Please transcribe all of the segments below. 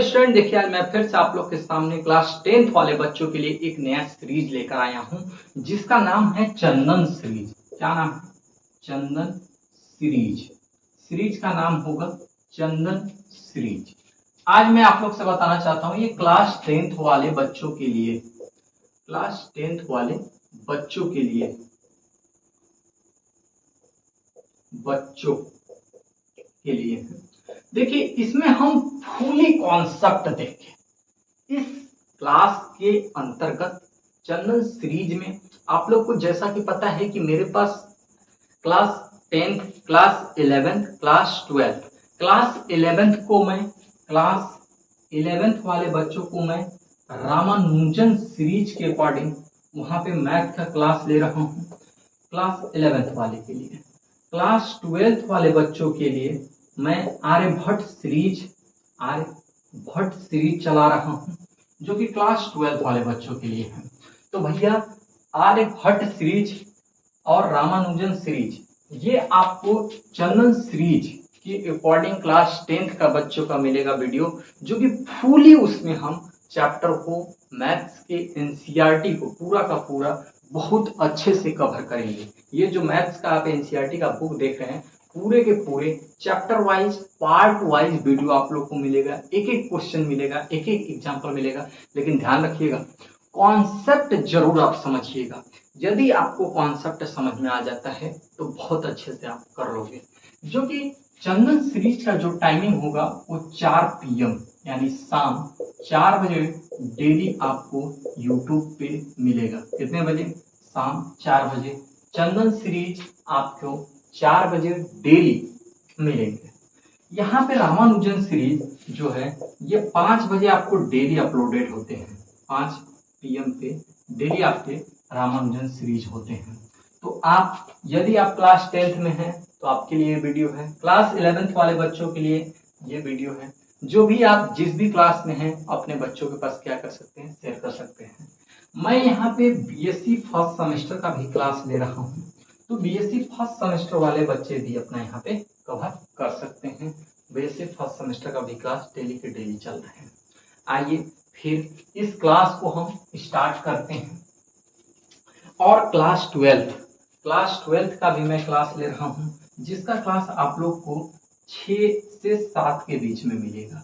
Student, देखिए आज मैं फिर से आप लोग के सामने क्लास 10th वाले बच्चों के लिए एक नया सीरीज लेकर आया हूं जिसका नाम है चंदन सीरीज। क्या नाम है? चंदन सीरीज। सीरीज का नाम होगा चंदन सीरीज। आज मैं आप लोग से बताना चाहता हूं ये क्लास 10th वाले बच्चों के लिए, क्लास 10th वाले बच्चों के लिए, बच्चों के लिए देखिए इसमें हम फुली कॉन्सेप्ट देखें। इस क्लास के अंतर्गत चंदन सीरीज में आप लोग को जैसा कि पता है कि मेरे पास class 10th, class 11th, class 12th, class 11th को मैं क्लास 11th वाले बच्चों को मैं रामानुजन सीरीज के अकॉर्डिंग वहां पे मैथ का क्लास ले रहा हूं क्लास 11th वाले के लिए। क्लास 12th वाले बच्चों के लिए मैं आर्यभट्ट सीरीज चला रहा हूं जो कि क्लास 12th वाले बच्चों के लिए है। तो भैया आर्यभट्ट सीरीज और रामानुजन सीरीज ये आपको चंदन सीरीज के अकॉर्डिंग क्लास 10th का बच्चों का मिलेगा वीडियो, जो कि फुली उसमें हम चैप्टर को, मैथ्स के एनसीईआरटी को पूरा का पूरा बहुत अच्छे से कवर करेंगे। ये जो मैथ्स का आप एनसीईआरटी का बुक देख रहे हैं पूरे के पूरे chapter wise, part wise video आप लोग को मिलेगा, एक एक क्वेश्चन मिलेगा, एक एक एग्जाम्पल मिलेगा। लेकिन ध्यान रखिएगा कॉन्सेप्ट जरूर आप समझिएगा। यदि आपको कॉन्सेप्ट समझ में आ जाता है तो बहुत अच्छे से आप कर लोगे। जो कि चंदन सीरीज का जो टाइमिंग होगा वो 4 PM यानी शाम 4 बजे डेली आपको यूट्यूब पे मिलेगा। कितने बजे? शाम 4 बजे चंदन सीरीज आपको 4 बजे डेली मिलेंगे। यहाँ पे रामानुजन सीरीज जो है ये 5 बजे आपको डेली अपलोडेड होते हैं। 5 PM पे डेली आपके रामानुजन सीरीज होते हैं। तो आप यदि आप क्लास 10th में हैं तो आपके लिए वीडियो है, क्लास 11th वाले बच्चों के लिए ये वीडियो है। जो भी आप जिस भी क्लास में हैं अपने बच्चों के पास क्या कर सकते हैं, शेयर कर सकते हैं। मैं यहाँ पे BSc फर्स्ट सेमेस्टर का भी क्लास ले रहा हूँ, तो BSc फर्स्ट सेमेस्टर वाले बच्चे भी अपना यहाँ पे कवर कर सकते हैं। BSc फर्स्ट सेमेस्टर का भी क्लास डेली के डेली चल रहे हैं। आइए फिर इस क्लास को हम स्टार्ट करते हैं। और क्लास 12th का भी मैं क्लास ले रहा हूँ जिसका क्लास आप लोग को 6 से 7 के बीच में मिलेगा,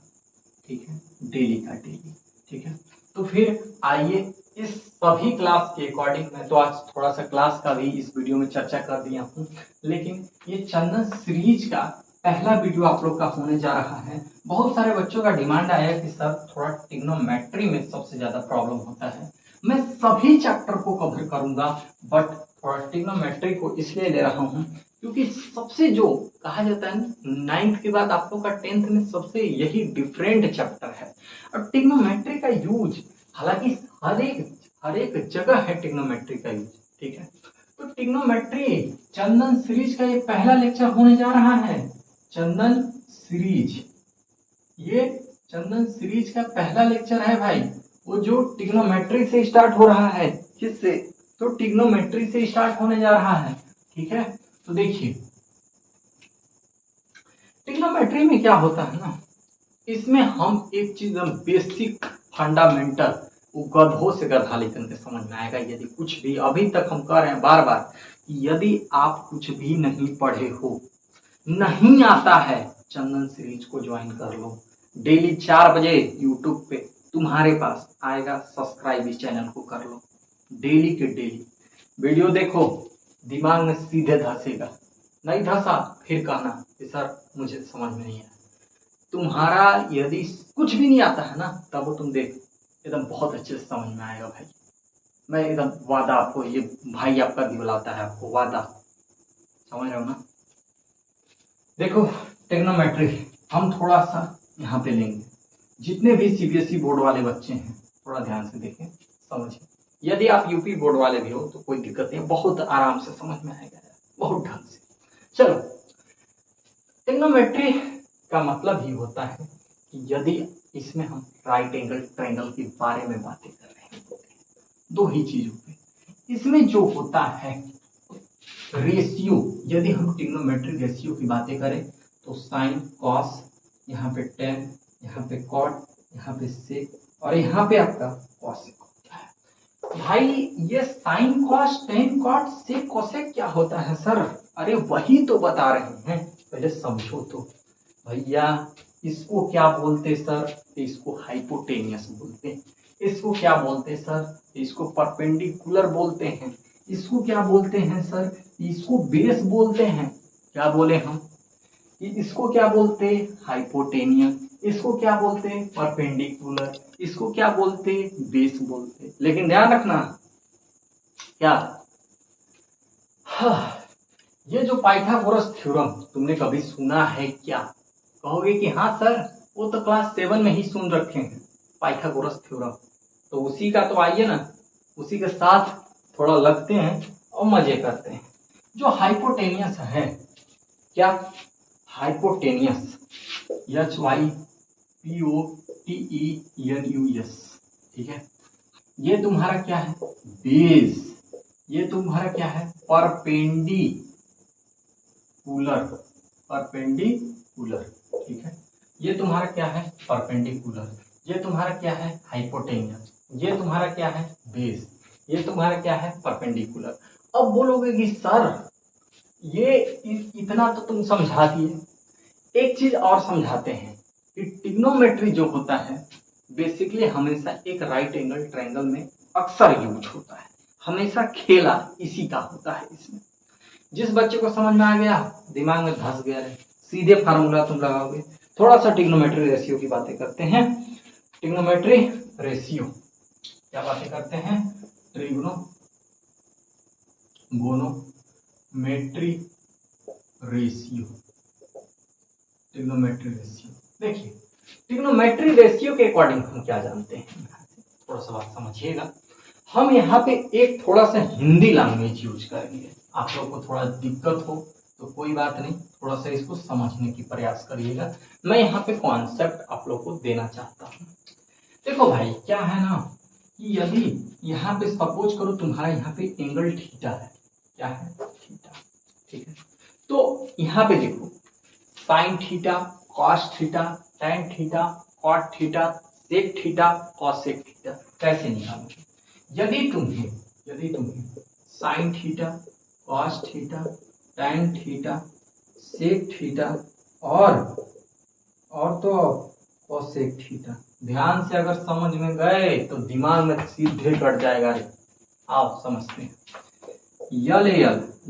ठीक है, डेली का डेली, ठीक है। तो फिर आइए इस सभी क्लास के अकॉर्डिंग मैं तो आज थोड़ा सा क्लास का भी इस वीडियो में चर्चा कर दिया हूँ, लेकिन ये चंदन सीरीज का पहला वीडियो आप लोग का होने जा रहा है। बहुत सारे बच्चों का डिमांड आया कि सर थोड़ा ट्रिग्नोमेट्री में सबसे ज्यादा प्रॉब्लम होता है। मैं सभी चैप्टर को कवर करूंगा, बट थोड़ा ट्रिग्नोमेट्री को इसलिए ले रहा हूँ क्योंकि सबसे जो कहा जाता है 9th के बाद आप लोग का 10th में सबसे यही डिफरेंट चैप्टर है। और ट्रिग्नोमेट्री का यूज हालांकि हर एक जगह है ट्रिग्नोमेट्री का यूज, ठीक है। तो ट्रिग्नोमेट्री चंदन सीरीज का ये पहला लेक्चर होने जा रहा है। चंदन सीरीज, ये चंदन सीरीज का पहला लेक्चर है भाई, वो जो ट्रिग्नोमेट्री से स्टार्ट हो रहा है। किससे? तो ट्रिग्नोमेट्री से स्टार्ट होने जा रहा है, ठीक है। तो देखिए ट्रिग्नोमेट्री में क्या होता है ना, इसमें हम एक चीज बेसिक फंडामेंटल वो गधों से गधा लेकर के समझ में आएगा। यदि कुछ भी अभी तक हम कह रहे हैं बार बार, यदि आप कुछ भी नहीं पढ़े हो, नहीं आता है, चंदन सीरीज को ज्वाइन कर लो। डेली 4 बजे यूट्यूब पे तुम्हारे पास आएगा, सब्सक्राइब इस चैनल को कर लो। डेली के डेली वीडियो देखो, दिमाग में सीधे धसेगा। नहीं धसा फिर कहना कि सर मुझे समझ में नहीं आया। तुम्हारा यदि कुछ भी नहीं आता है ना, तब वो तुम देख एकदम बहुत अच्छे से समझ में आएगा भाई। मैं एकदम वादा आपको, ये भाई आपका दिलाता है आपको वादा, समझ रहे हो ना। देखो ट्रिग्नोमेट्री हम थोड़ा सा यहाँ पे लेंगे। जितने भी CBSE बोर्ड वाले बच्चे हैं थोड़ा ध्यान से देखें, समझिए। यदि आप यूपी बोर्ड वाले भी हो तो कोई दिक्कत नहीं, बहुत आराम से समझ में आएगा, बहुत ढंग से। चलो, ट्रिग्नोमेट्री का मतलब ही होता है कि यदि इसमें हम राइट एंगल ट्रायंगल के बारे में बातें कर रहे हैं, दो ही चीजों पे इसमें जो होता है रेशियो। यदि हम ट्रिग्नोमेट्री रेशियो की बातें करें तो साइन, कॉस, यहाँ पे टेन, यहाँ पे कॉट, यहाँ पे सेक, और यहाँ पे आपका कॉसेक होता है। भाई ये sine cos tan cot sec cosec क्या होता है सर? अरे वही तो बता रहे हैं, पहले समझो तो भैया। इसको क्या बोलते सर? इसको हाइपोटेनियस बोलते हैं। इसको क्या बोलते हैं सर? इसको परपेंडिकुलर बोलते हैं। इसको क्या बोलते हैं सर? इसको बेस बोलते हैं। क्या बोले हम? इसको क्या बोलते? हाइपोटेनियस। इसको क्या बोलते? परपेंडिकुलर। इसको क्या बोलते? बेस बोलते। लेकिन ध्यान रखना क्या, हाँ, ये जो पाइथागोरस थ्योरम तुमने कभी सुना है क्या? कहोगे कि हाँ सर, वो तो क्लास 7 में ही सुन रखे हैं पाइथागोरस थ्योरम। तो उसी का तो आइए ना, उसी के साथ थोड़ा लगते हैं और मजे करते हैं। जो हाइपोटेनियस है, क्या हाइपोटेनियस, HYPOTENUS, ठीक है। ये तुम्हारा क्या है? बेस। ये तुम्हारा क्या है? परपेंडिकुलर। परपेंडिकुलर, ठीक है। ये तुम्हारा क्या है? परपेंडिकुलर। ये तुम्हारा क्या है? हाइपोटेनियस। ये तुम्हारा क्या है? बेस। ये तुम्हारा क्या है? परपेंडिकुलर। अब बोलोगे कि सर ये इतना तो तुम समझा दिए, एक चीज और समझाते हैं कि ट्रिग्नोमेट्री जो होता है बेसिकली हमेशा एक राइट एंगल ट्रायंगल में अक्सर यूज होता है। हमेशा खेला इसी का होता है इसमें। जिस बच्चे को समझ में आ गया, दिमाग में धस गया है, सीधे फार्मूला तुम लगाओगे। थोड़ा सा ट्रिग्नोमेट्री रेशियो की बातें करते हैं। ट्रिग्नोमेट्री रेशियो क्या बातें करते हैं? Trigonometry ratio. ट्रिग्नोमेट्री रेशियो, देखिए ट्रिग्नोमेट्री रेशियो के अकॉर्डिंग हम क्या जानते हैं, थोड़ा सा बात समझिएगा। हम यहाँ पे एक थोड़ा सा हिंदी लैंग्वेज यूज करेंगे। आप लोग को थोड़ा दिक्कत हो तो कोई बात नहीं, थोड़ा सा इसको समझने की प्रयास करिएगा। मैं यहाँ पे कॉन्सेप्ट आप लोग को देना चाहता हूँ। देखो भाई क्या है ना, कि यदि यहाँ पे सपोज करो तुम्हारा यहाँ पे एंगल थीटा है, क्या है? थीटा, ठीक है। तो यहाँ पे देखो sine theta, cos theta, tan theta, cot theta, sec theta, cosec theta कैसे निकालोगे? यदि तुम्हें sine theta, cos theta, tan theta, sec theta और तो कॉसेक थीटा, ध्यान से अगर समझ में गए तो दिमाग में सीधे कट जाएगा रे। आओ समझते हैं। यल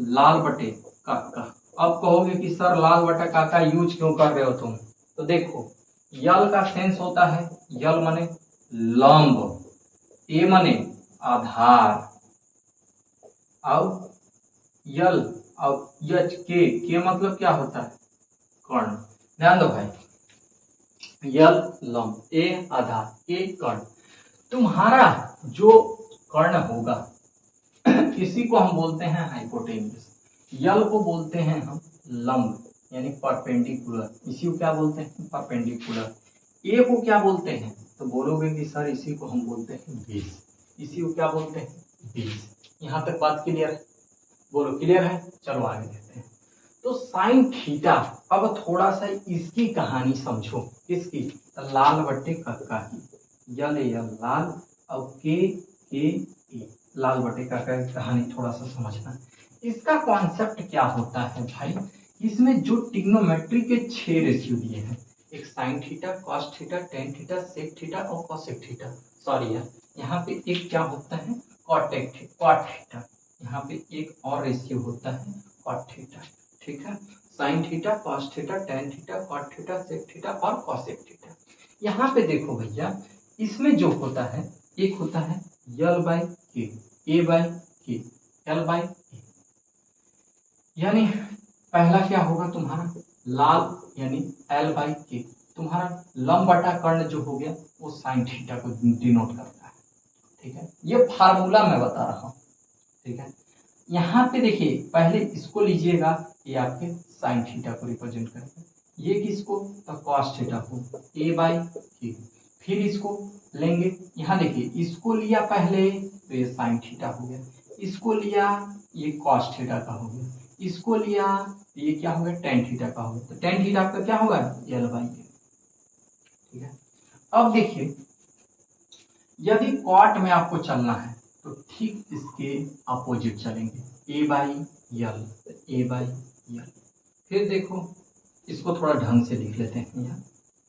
लाल बटे काका। अब कहोगे कि सर लाल बटा काका यूज क्यों कर रहे हो तुम? तो देखो यल का सेंस होता है, यल माने लंब, ए माने आधार, और यल और यच के मतलब क्या होता है? कर्ण। ध्यान दो भाई, यल लंब, ए आधार, के कर्ण। तुम्हारा जो कर्ण होगा इसी को हम बोलते हैं हाइपोटेन्यूस। यल को बोलते हैं हम लंब यानी परपेंडिकुलर, इसी को क्या बोलते हैं? परपेंडिकुलर। ए को क्या बोलते हैं? तो बोलोगे कि सर इसी को हम बोलते हैं बेस। इसी को क्या बोलते हैं? बेस। यहाँ तक बात क्लियर है? बोलो क्लियर है? चलो आगे देखते हैं। तो साइन थीटा, अब थोड़ा सा इसकी कहानी समझो। किसकी? लाल बट्टे कक्का की। यल लाल और के ए, लाल बटे का कहानी थोड़ा सा समझना। इसका कॉन्सेप्ट क्या होता है भाई? इसमें जो ट्रिग्नोमेट्री के 6 रेशियो दिए हैं, एक sine theta, cos theta, tan theta, sec theta और कॉसेक थीटा। सॉरी यार, यहाँ पे एक क्या होता है? Cot theta. यहाँ पे एक और रेशियो होता है कॉट थीटा, ठीक है। Sine theta, cos theta, tan theta, cot theta, sec theta और कॉसेक थीटा। यहाँ पे देखो भैया, इसमें जो होता है एक होता है यल बाई के, ए बाई के, एल बाई के। यानी पहला क्या होगा तुम्हारा? लाल यानी एल बाई के। तुम्हारा लंब बटा कर्ण जो हो गया वो साइन थीटा को डिनोट करता है, ठीक है। ये फार्मूला मैं बता रहा हूँ, ठीक है। यहाँ पे देखिए पहले इसको लीजिएगा, ये आपके साइन थीटा को रिप्रेजेंट करेगा। ये किसको? तो कॉस थीटा को, ए बाई के। फिर इसको लेंगे, यहाँ देखिए इसको लिया पहले तो ये साइन थीटा हो गया, इसको लिया ये कॉस थीटा का हो गया, इसको लिया ये क्या हो गया? टेन थीटा का हो गया। तो टेन थीटा आपका क्या होगा? एल बाई के, ठीक है। अब देखिए, यदि कॉट में आपको चलना है तो ठीक इसके अपोजिट चलेंगे, ए बाई यल, ए बाई यल। फिर देखो, इसको थोड़ा ढंग से लिख लेते हैं, यहाँ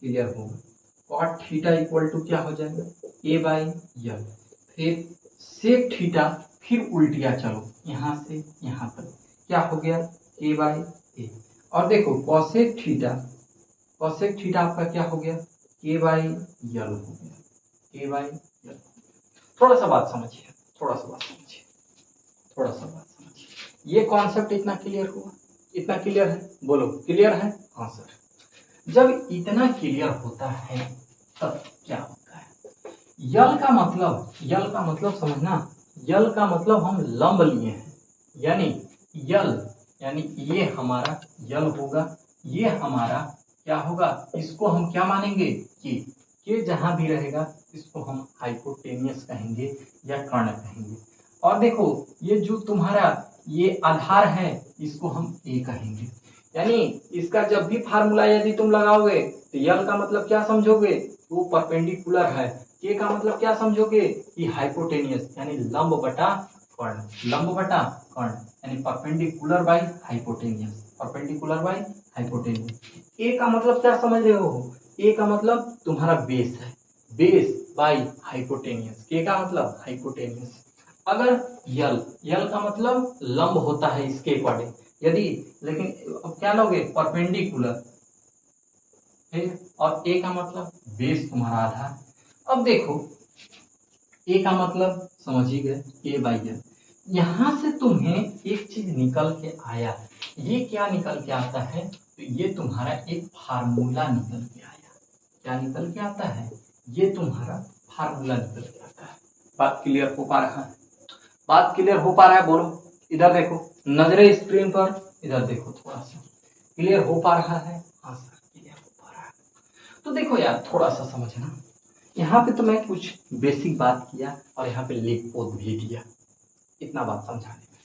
क्लियर होगा। कॉट थीटा इक्वल टू क्या हो जाएगा, ए बाई यल। फिर सेक थीटा, फिर उल्टिया चलो यहाँ से यहाँ तक, क्या हो गया, ए बाई ए। और देखो कॉसेक थीटा, कॉसेक थीटा आपका क्या हो गया, ए बाई यल हो गया, ए बाई यल। थोड़ा सा बात समझिए, थोड़ा सा बात समझिए, थोड़ा सा बात समझिए। ये कॉन्सेप्ट इतना क्लियर हुआ, इतना क्लियर है, बोलो क्लियर है, हाँ सर। जब इतना क्लियर होता है तब क्या होता है, यल का मतलब, यल का मतलब समझना, यल का मतलब हम लंब लिए हैं, यानी यल, यानी ये हमारा यल होगा, ये हमारा क्या होगा, इसको हम क्या मानेंगे कि जहां भी रहेगा इसको हम हाइपोटेनियस कहेंगे या कर्ण कहेंगे। और देखो ये जो तुम्हारा ये आधार है इसको हम ए कहेंगे, यानी इसका जब भी फार्मूला यदि तुम लगाओगे तो यल का मतलब क्या समझोगे, वो परपेंडिकुलर है, के का मतलब क्या समझोगे कि हाइपोटेनियस, यानी लंब बटा कर्ण, लंब बटा कर्ण, यानी perpendicular by hypotenuse, perpendicular by hypotenuse. A का मतलब क्या समझ रहे हो, ए का मतलब तुम्हारा बेस है, बेस बाई हाइपोटेनियस, के का मतलब हाइपोटेनियस। अगर यल, यल का मतलब लंब होता है इसके अकॉर्डिंग, यदि, लेकिन अब क्या लोगे, परपेंडिकुलर, ठीक है। और ए का मतलब बेस तुम्हारा आधार। अब देखो ए का मतलब समझ ही गए, ए बाई एल। यहां से तुम्हें एक चीज निकल के आया, ये क्या निकल के आता है, तो ये तुम्हारा एक फार्मूला निकल के आया। क्या निकल के आता है, ये तुम्हारा फार्मूला निकल के आता है। बात क्लियर हो पा रहा है, बात क्लियर हो पा रहा है, बोलो। इधर देखो, नजरे स्क्रीन पर, इधर देखो, थोड़ा सा क्लियर हो पा रहा है, हाँ सर क्लियर हो पा रहा है। तो देखो यार थोड़ा सा समझना, यहाँ पे तो मैं कुछ बेसिक बात किया और यहाँ पे लिख पोत भी दिया, इतना बात समझाने में।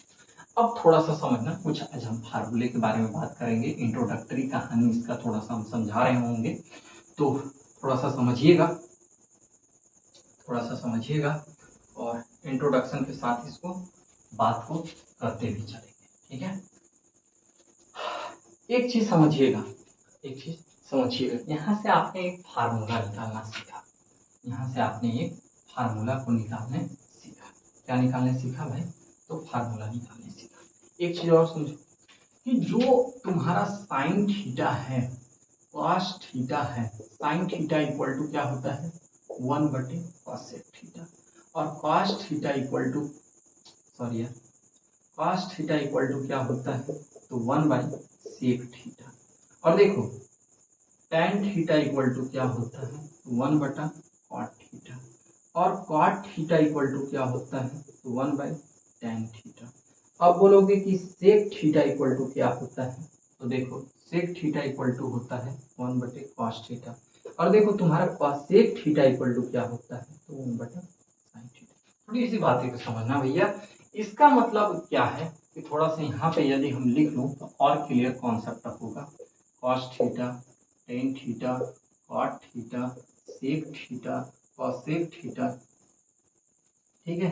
अब थोड़ा सा समझना, कुछ आज हम फार्मूले के बारे में बात करेंगे, इंट्रोडक्टरी कहानी इसका थोड़ा सा हम समझा रहे होंगे, तो थोड़ा सा समझिएगा, थोड़ा सा समझिएगा, और इंट्रोडक्शन के साथ इसको बात को करते भी चलेंगे, ठीक है। एक चीज समझिएगा, एक चीज समझिएगा, यहाँ से आपने एक फार्मूला निकालना सीखा, यहाँ से आपने एक फार्मूला को निकालने सीखा। क्या निकालने सीखा भाई, तो फार्मूला निकालने सीखा। एक चीज और समझो कि जो तुम्हारा साइन थीटा है, कॉस थीटा है, साइन थीटा इक्वल टू क्या होता है, 1/cos थीटा, और cos theta equal to, sorry यार, कॉस थीटा इक्वल टू क्या होता है, तो 1/sec थीटा। और देखो tan थीटा इक्वल टू क्या होता है, 1/cot थीटा, और cot थीटा इक्वल टू क्या होता है, 1/tan थीटा। अब बोलोगे कि sec थीटा इक्वल टू क्या होता है, तो देखो sec थीटा इक्वल टू होता है 1/cos थीटा, और देखो तुम्हारा cosec थीटा इक्वल टू क्या होता है, तो 1/sin थीटा। थोड़ी सी बातें को समझना भैया, इसका मतलब क्या है कि थोड़ा सा यहाँ पे यदि हम लिख लूँ तो और क्लियर कॉन्सेप्ट होगा। cos theta, tan theta, cot theta, sec theta, cosec theta, ठीक है,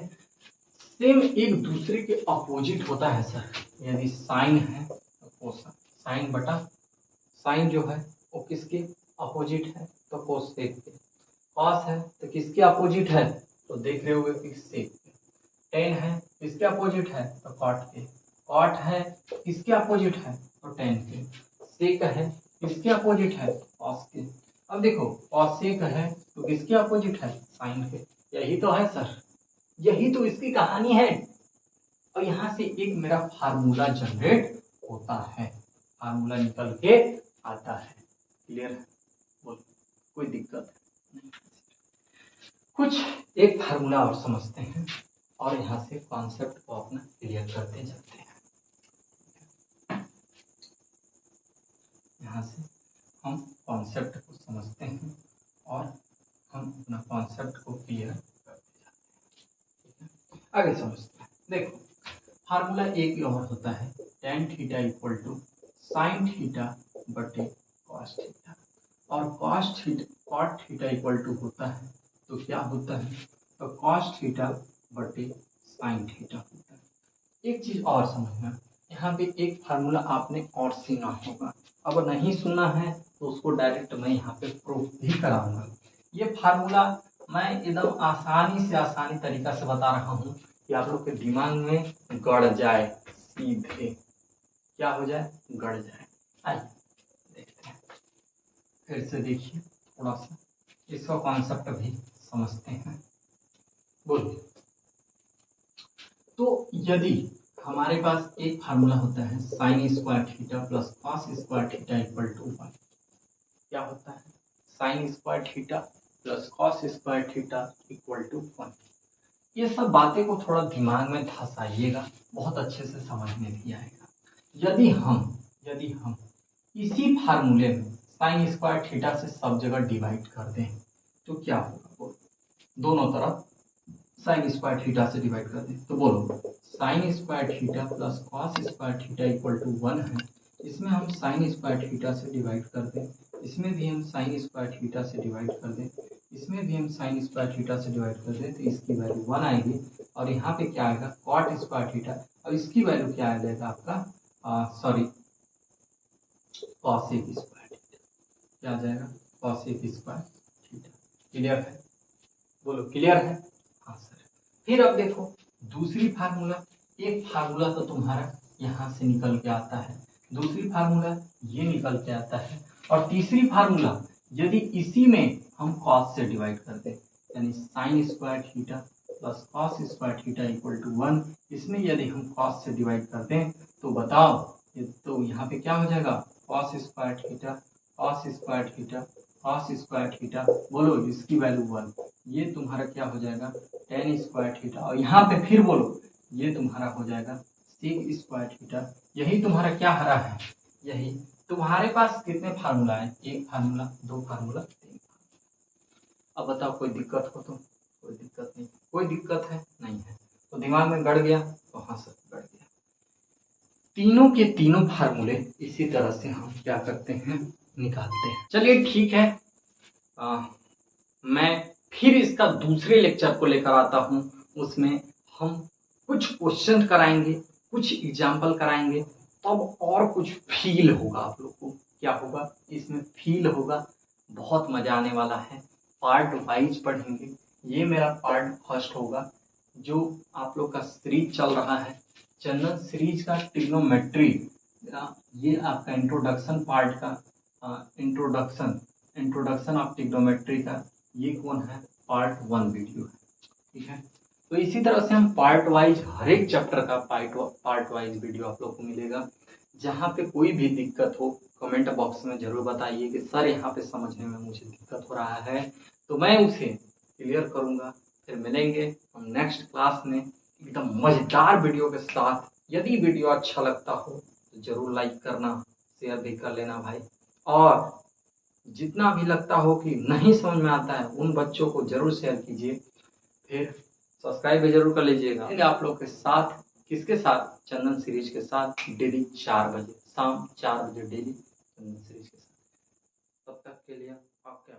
सेम एक दूसरे के अपोजिट होता है सर। यदि साइन है तो कोसाइन, साइन बटा साइन जो है वो किसके अपोजिट है, तो कोसेक के। कॉस है तो किसके अपोजिट है, तो देख रहे होगे कि सेक के। टेन है किसके अपोजिट है, तो कॉट के। कॉट है किसके अपोजिट है, तो टेन के। सेक है किसके अपोजिट है, कॉस के। अब देखो कॉसेक है तो किसके अपोजिट है, साइन के। यही तो है सर, यही तो इसकी कहानी है। और यहाँ से एक मेरा फार्मूला जनरेट होता है, फार्मूला निकल के आता है। क्लियर है, बोल, कोई दिक्कत नहीं। कुछ एक फार्मूला और समझते हैं और यहाँ से कॉन्सेप्ट को अपना क्लियर करते जाते हैं। यहाँ से हम कॉन्सेप्ट को समझते हैं और हम अपना कॉन्सेप्ट को क्लियर करते जाते हैं। आगे समझते हैं, देखो फार्मूला एक और होता है, tan theta equal to sine theta बटे कॉस थीटा, और कॉट थीटा इक्वल टू होता है तो क्या होता है, तो कॉस थीटा बटे साइन थीटा होता है। एक चीज और समझना, यहाँ पे एक फार्मूला आपने और सुना होगा, अगर नहीं सुना है तो उसको डायरेक्ट मैं यहाँ पे प्रूफ भी कराऊंगा। ये फार्मूला मैं एकदम आसानी तरीका से बता रहा हूँ कि आप लोग के दिमाग में गड़ जाए, सीधे क्या हो जाए, गड़ जाए। आइए देखते हैं, फिर से देखिए, थोड़ा सा इसका कॉन्सेप्ट भी समझते हैं। बोलिए, तो यदि हमारे पास एक फार्मूला होता है sine square theta plus cos square theta equal to 1, क्या होता है, sine square theta plus cos square theta equal to 1। ये सब बातें को थोड़ा दिमाग में धसाइएगा, बहुत अच्छे से समझ में भी आएगा। यदि हम इसी फार्मूले में साइन स्क्वायर थीटा से सब जगह डिवाइड कर दें तो क्या होगा, बोलो, दोनों तरफ साइन स्क्वायर थीटा से डिवाइड कर दें तो बोलो, sine square theta plus cos square theta equal to 1 है, इसमें हम साइन स्क्वायर थीटा से डिवाइड कर दें, इसमें भी हम साइन स्क्वायर थीटा से डिवाइड कर दें, इसमें भी हम साइन स्क्वायर थीटा से डिवाइड कर दें, तो इसकी वैल्यू 1 आएगी। और यहाँ पे क्या आएगा, कॉट स्क्वायर थीटा, और इसकी वैल्यू क्या आ जाएगा आपका, सॉरी कॉसेक स्क्वायर थीटा, क्या आ जाएगा, कॉसेक स्क्वायर थीटा। क्लियर है, बोलो क्लियर है, हाँ सर। फिर अब देखो दूसरी फार्मूला, एक फार्मूला तो तुम्हारा यहाँ से निकल के आता है, दूसरी फार्मूला ये निकल के आता है, और तीसरी फार्मूला यदि इसी में हम कॉस से डिवाइड कर दें, यानी sine square theta plus cos square theta equal to 1, इसमें यदि हम कॉस से डिवाइड कर दें तो बताओ, तो यहाँ पे क्या हो जाएगा, cos square theta cos square theta cos square theta, बोलो इसकी वैल्यू 1, ये तुम्हारा क्या हो जाएगा, टेन स्क्वायर थीटा, और यहाँ पे फिर बोलो ये तुम्हारा हो जाएगा सेक स्क्वायर थीटा। यही तुम्हारा क्या हरा है, यही तुम्हारे पास कितने फार्मूला है, एक फार्मूला, दो फार्मूला, तीन फार्मूला। अब बताओ कोई दिक्कत हो तो, कोई दिक्कत नहीं, कोई दिक्कत है नहीं है, तो दिमाग में गड़ गया तो हाँ सर गड़ गया। तीनों के तीनों फार्मूले इसी तरह से हम क्या करते हैं, निकालते हैं। चलिए ठीक है, मैं फिर इसका दूसरे लेक्चर को लेकर आता हूँ, उसमें हम कुछ क्वेश्चन कराएंगे, कुछ एग्जाम्पल कराएंगे, तब और कुछ फील होगा आप लोग को, क्या होगा इसमें फील होगा, बहुत मजा आने वाला है। पार्ट वाइज पढ़ेंगे, ये मेरा पार्ट फर्स्ट होगा, जो आप लोग का सीरीज चल रहा है चंदन सीरीज का ट्रिग्नोमेट्री, ये आपका इंट्रोडक्शन पार्ट का, इंट्रोडक्शन ऑफ ट्रिग्नोमेट्री का ये कौन है, पार्ट 1 वीडियो है, ठीक है। तो इसी तरह से हम पार्ट वाइज हर एक चैप्टर का पार्ट वाइज वीडियो आप लोग को मिलेगा। जहाँ पे कोई भी दिक्कत हो कमेंट बॉक्स में जरूर बताइए कि सर यहाँ पे समझने में मुझे दिक्कत हो रहा है, तो मैं उसे क्लियर करूँगा। फिर मिलेंगे हम नेक्स्ट क्लास में एकदम मजेदार वीडियो के साथ। यदि वीडियो अच्छा लगता हो तो जरूर लाइक करना, शेयर भी कर लेना भाई, और जितना भी लगता हो कि नहीं समझ में आता है उन बच्चों को जरूर शेयर कीजिए। फिर सब्सक्राइब भी जरूर कर लीजिएगा। आप लोग के साथ, किसके साथ, चंदन सीरीज के साथ, डेली 4 बजे, शाम 4 बजे डेली चंदन सीरीज के साथ। तब तक के लिए आपका